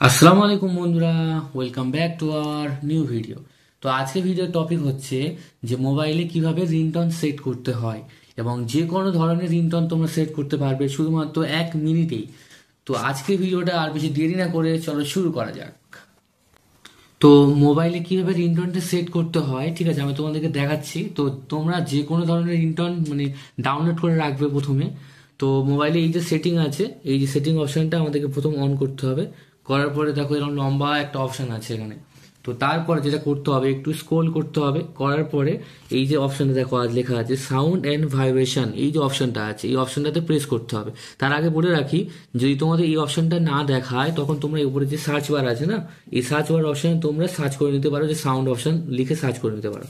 আসসালামু আলাইকুম বন্ধুরা, welcome back to our new video. তো আজকে ভিডিওর টপিক হচ্ছে যে মোবাইলে কিভাবে রিংটোন সেট করতে হয় এবং যে কোনো ধরনের রিংটোন তোমরা সেট করতে পারবে শুধুমাত্র 1 মিনিটেই। তো আজকে ভিডিওটা আর বেশি দেরি না করে চলো শুরু করা যাক। তো মোবাইলে কিভাবে রিংটোনটা সেট করতে হয়, ঠিক আছে, আমি তোমাদেরকে দেখাচ্ছি। তো তোমরা যে কোনো ধরনের রিংটোন ডাউনলোড করে রাখবে প্রথমে। তো মোবাইলে এই যে সেটিং আছে, এই যে সেটিং অপশনটা আমাদেরকে প্রথম অন করতে হবে। করার পরে দেখো এরকম লম্বা একটা অপশন আছে এখানে। তো তারপরে যেটা করতে হবে, একটু স্ক্রোল করতে হবে। করার পরে এই যে অপশনটা দেখো আজ লেখা আছে সাউন্ড অ্যান্ড ভাইব্রেশন, এই যে অপশনটা আছে এই অপশনটাতে প্রেস করতে হবে। তার আগে বলে রাখি, যদি তোমাদের এই অপশনটা না দেখায় তখন তোমরা উপরে যে সার্চ বার আছে না, এই সার্চ বার অপশনে তোমরা সার্চ করে নিতে পারো, যে সাউন্ড অপশন লিখে সার্চ করে নিতে পারো।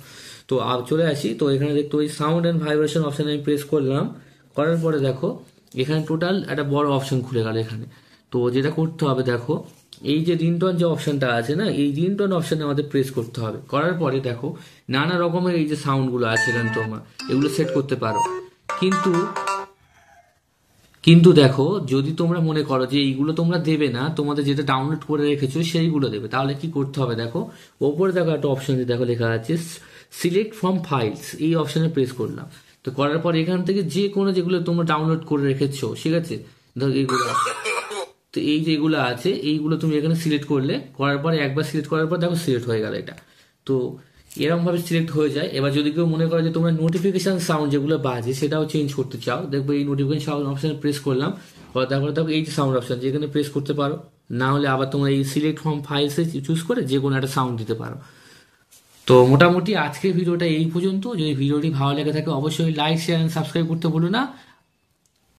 তো চলে আসি, তো এখানে দেখতে ওই সাউন্ড অ্যান্ড ভাইব্রেশন অপশনে আমি প্রেস করলাম। করার পরে দেখো এখানে টোটাল একটা বড় অপশন খুলে গেল এখানে। তো যেটা করতে হবে দেখো, এই যে রিংটোন যে অপশনটা আছে না, এই রিংটোন অপশনে আমাদের প্রেস করতে হবে। করার পরে দেখো নানা রকমের এই যে সাউন্ডগুলো আছে এখানে তোমরা এগুলো সেট করতে পারো। কিন্তু কিন্তু দেখো, যদি তোমরা মনে করো যে এইগুলো তোমরা দেবে না, তোমাদের যেটা ডাউনলোড করে রেখেছো সেইগুলো দেবে, তাহলে কি করতে হবে দেখো, ওপরে দেখো একটা অপশন দেখো লেখা আছে সিলেক্ট ফ্রম ফাইলস, এই অপশনে প্রেস করলাম। তো করার পর এখান থেকে যে কোনো যেগুলো তোমরা ডাউনলোড করে রেখেছো, ঠিক আছে, ধরো এইগুলো, তো এই যেগুলো আছে এইগুলো তুমি এখানে সিলেক্ট করলে, করার পরে একবার সিলেক্ট করার পর দেখো সিলেক্ট হয়ে গেল এটা। তো এরকম ভাবে সিলেক্ট হয়ে যায়। এবার যদি কেউ মনে করে যে তোমরা নোটিফিকেশন সাউন্ড যেগুলো বাজে সেটাও চেঞ্জ করতে চাও, দেখবো এই নোটিফিকেশন সাউন্ড অপশনে প্রেস করলাম। তারপরে দেখো এই যে সাউন্ড অপশন, যেখানে প্রেস করতে পারো। না হলে আবার তোমরা এই সিলেক্ট ফ্রম ফাইলসে চুজ করে যে কোনো একটা সাউন্ড দিতে পারো। তো মোটামুটি আজকের ভিডিওটা এই পর্যন্ত। যদি ভিডিওটি ভালো লেগে থাকে অবশ্যই লাইক, শেয়ার এন্ড সাবস্ক্রাইব করতে ভুলো না।